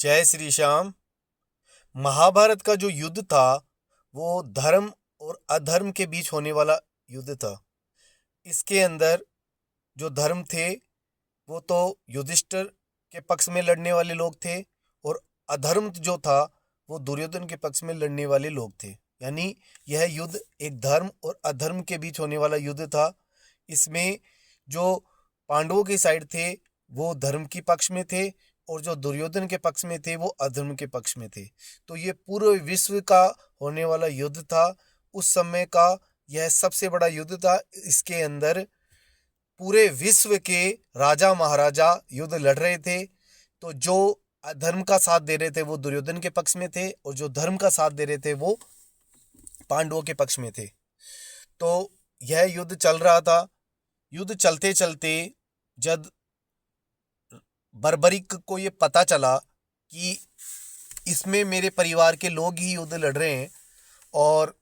जय श्री श्याम। महाभारत का जो युद्ध था वो धर्म और अधर्म के बीच होने वाला युद्ध था। इसके अंदर जो धर्म थे वो तो युधिष्ठिर के पक्ष में लड़ने वाले लोग थे और अधर्म जो था वो दुर्योधन के पक्ष में लड़ने वाले लोग थे। यानी यह युद्ध एक धर्म और अधर्म के बीच होने वाला युद्ध था। इसमें जो पांडवों की साइड थे वो धर्म की पक्ष में थे और जो दुर्योधन के पक्ष में थे वो अधर्म के पक्ष में थे। तो ये पूरे विश्व का होने वाला युद्ध था। उस समय का यह सबसे बड़ा युद्ध था। इसके अंदर पूरे विश्व के राजा महाराजा युद्ध लड़ रहे थे। तो जो अधर्म का साथ दे रहे थे वो दुर्योधन के पक्ष में थे और जो धर्म का साथ दे रहे थे वो पांडवों के पक्ष में थे। तो यह युद्ध चल रहा था। युद्ध चलते चलते जब बर्बरीक को ये पता चला कि इसमें मेरे परिवार के लोग ही युद्ध लड़ रहे हैं और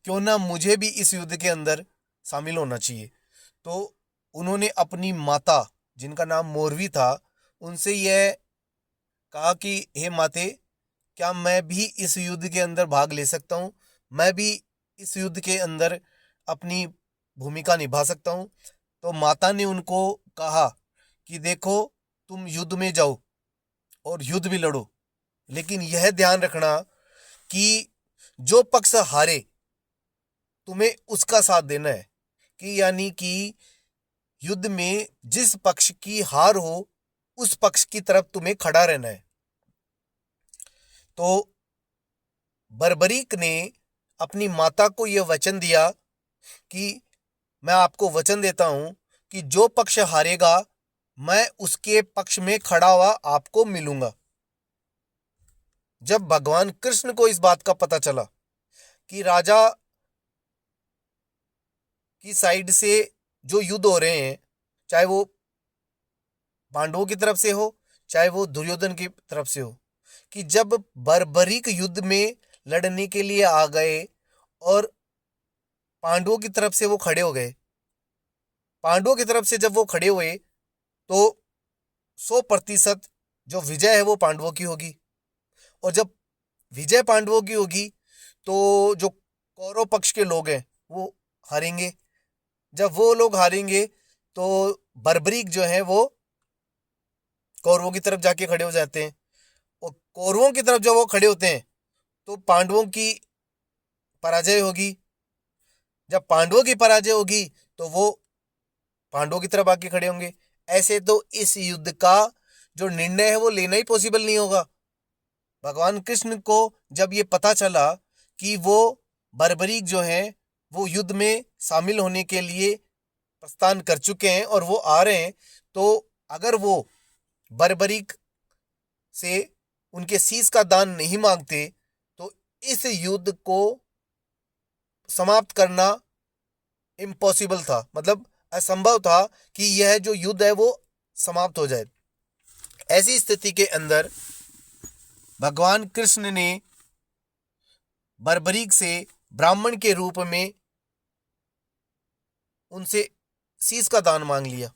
क्यों ना मुझे भी इस युद्ध के अंदर शामिल होना चाहिए, तो उन्होंने अपनी माता जिनका नाम मोरवी था उनसे यह कहा कि हे माते, क्या मैं भी इस युद्ध के अंदर भाग ले सकता हूँ? मैं भी इस युद्ध के अंदर अपनी भूमिका निभा सकता हूँ। तो माता ने उनको कहा कि देखो, तुम युद्ध में जाओ और युद्ध भी लड़ो, लेकिन यह ध्यान रखना कि जो पक्ष हारे तुम्हें उसका साथ देना है। कि यानी कि युद्ध में जिस पक्ष की हार हो उस पक्ष की तरफ तुम्हें खड़ा रहना है। तो बर्बरीक ने अपनी माता को यह वचन दिया कि मैं आपको वचन देता हूं कि जो पक्ष हारेगा मैं उसके पक्ष में खड़ा हुआ आपको मिलूंगा। जब भगवान कृष्ण को इस बात का पता चला कि राजा की साइड से जो युद्ध हो रहे हैं, चाहे वो पांडवों की तरफ से हो चाहे वो दुर्योधन की तरफ से हो, कि जब बर्बरीक युद्ध में लड़ने के लिए आ गए और पांडवों की तरफ से वो खड़े हो गए, पांडवों की तरफ से जब वो खड़े हुए तो 100% जो विजय है वो पांडवों की होगी। और जब विजय पांडवों की होगी तो जो कौरव पक्ष के लोग हैं वो हारेंगे। जब वो लोग हारेंगे तो बर्बरीक जो है वो कौरवों की तरफ जाके खड़े हो जाते हैं और कौरवों की तरफ जब वो खड़े होते हैं तो पांडवों की पराजय होगी। जब पांडवों की पराजय होगी तो वो पांडवों की तरफ आके खड़े होंगे। ऐसे तो इस युद्ध का जो निर्णय है वो लेना ही पॉसिबल नहीं होगा। भगवान कृष्ण को जब ये पता चला कि वो बर्बरीक जो है वो युद्ध में शामिल होने के लिए प्रस्थान कर चुके हैं और वो आ रहे हैं, तो अगर वो बर्बरीक से उनके शीश का दान नहीं मांगते तो इस युद्ध को समाप्त करना इम्पॉसिबल था, मतलब असंभव था कि यह जो युद्ध है वो समाप्त हो जाए। ऐसी स्थिति के अंदर भगवान कृष्ण ने बर्बरीक से ब्राह्मण के रूप में उनसे शीश का दान मांग लिया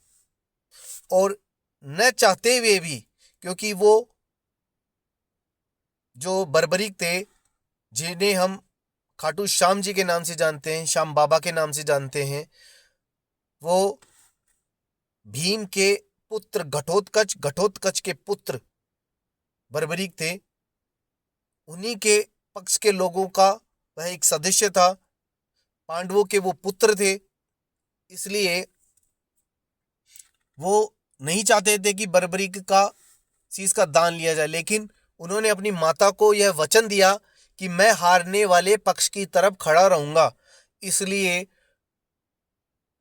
और न चाहते हुए भी, क्योंकि वो जो बर्बरीक थे जिन्हें हम खाटू श्याम जी के नाम से जानते हैं, श्याम बाबा के नाम से जानते हैं, वो भीम के पुत्र घटोत्कच के पुत्र बर्बरीक थे। उन्हीं के पक्ष के लोगों का वह एक सदस्य था। पांडवों के वो पुत्र थे, इसलिए वो नहीं चाहते थे कि बर्बरीक का शीश का दान लिया जाए, लेकिन उन्होंने अपनी माता को यह वचन दिया कि मैं हारने वाले पक्ष की तरफ खड़ा रहूंगा। इसलिए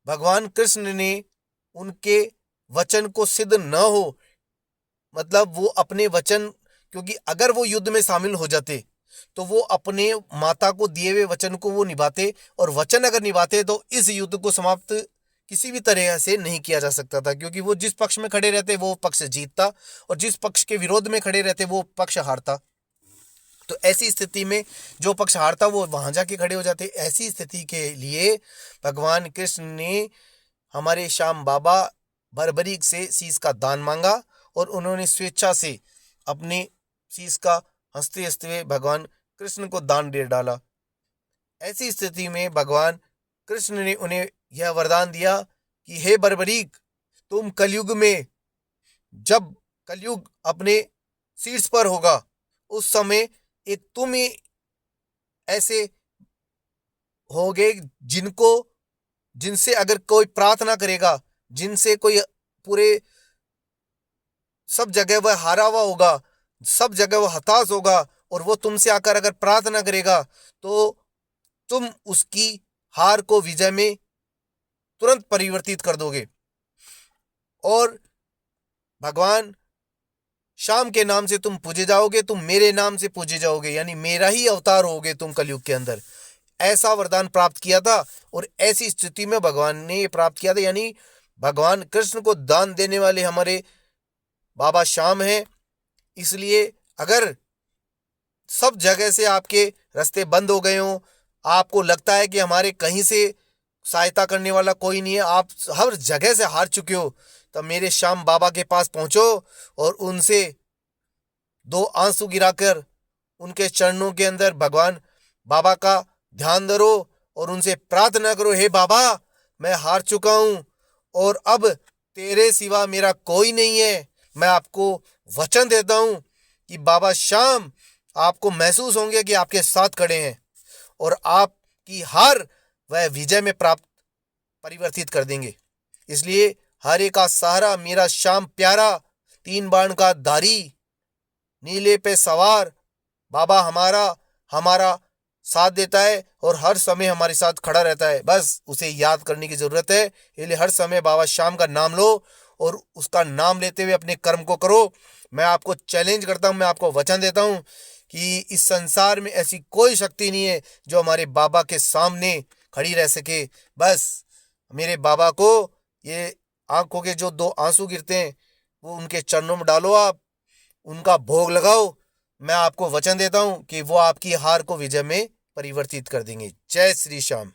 भगवान कृष्ण ने उनके वचन को सिद्ध न हो, मतलब वो अपने वचन, क्योंकि अगर वो युद्ध में शामिल हो जाते तो वो अपने माता को दिए हुए वचन को वो निभाते, और वचन अगर निभाते तो इस युद्ध को समाप्त किसी भी तरह से नहीं किया जा सकता था, क्योंकि वो जिस पक्ष में खड़े रहते वो पक्ष जीतता और जिस पक्ष के विरोध में खड़े रहते वो पक्ष हारता। तो ऐसी स्थिति में जो पक्ष हारता वो वहां जाके खड़े हो जाते। ऐसी स्थिति के लिए भगवान कृष्ण ने हमारे श्याम बाबा बर्बरीक से शीश का दान मांगा और उन्होंने स्वेच्छा से अपने शीश का हंसते हंसते हुए भगवान कृष्ण को दान दे डाला। ऐसी स्थिति में भगवान कृष्ण ने उन्हें यह वरदान दिया कि हे बर्बरीक, तुम कलयुग में, जब कलयुग अपने शीर्ष पर होगा, उस समय एक तुम ही ऐसे होगे जिनसे अगर कोई प्रार्थना करेगा, जिनसे कोई पूरे सब जगह वह हारा हुआ होगा, सब जगह वह हताश होगा, और वो तुमसे आकर अगर प्रार्थना करेगा तो तुम उसकी हार को विजय में तुरंत परिवर्तित कर दोगे। और भगवान श्याम के नाम से तुम पूजे जाओगे, तुम मेरे नाम से पूजे जाओगे, यानी मेरा ही अवतार होगे तुम कलयुग के अंदर। ऐसा वरदान प्राप्त किया था, और ऐसी स्थिति में भगवान ने ये प्राप्त किया था। यानी भगवान कृष्ण को दान देने वाले हमारे बाबा श्याम हैं। इसलिए अगर सब जगह से आपके रास्ते बंद हो गए हों, आपको लगता है कि हमारे कहीं से सहायता करने वाला कोई नहीं है, आप हर जगह से हार चुके हो, तब मेरे श्याम बाबा के पास पहुंचो और उनसे दो आंसू गिराकर उनके चरणों के अंदर भगवान बाबा का ध्यान धरो और उनसे प्रार्थना करो, हे बाबा, मैं हार चुका हूं और अब तेरे सिवा मेरा कोई नहीं है। मैं आपको वचन देता हूं कि बाबा श्याम आपको महसूस होंगे कि आपके साथ खड़े हैं, और आपकी हार वह विजय में प्राप्त परिवर्तित कर देंगे। इसलिए हरे का सहारा मेरा श्याम प्यारा, 3 बाण का धारी, नीले पे सवार बाबा हमारा साथ देता है और हर समय हमारे साथ खड़ा रहता है। बस उसे याद करने की जरूरत है। इसलिए हर समय बाबा श्याम का नाम लो और उसका नाम लेते हुए अपने कर्म को करो। मैं आपको चैलेंज करता हूं, मैं आपको वचन देता हूं कि इस संसार में ऐसी कोई शक्ति नहीं है जो हमारे बाबा के सामने खड़ी रह सके। बस मेरे बाबा को ये आंखों के जो 2 आंसू गिरते हैं वो उनके चरणों में डालो, आप उनका भोग लगाओ। मैं आपको वचन देता हूं कि वो आपकी हार को विजय में परिवर्तित कर देंगे। जय श्री श्याम।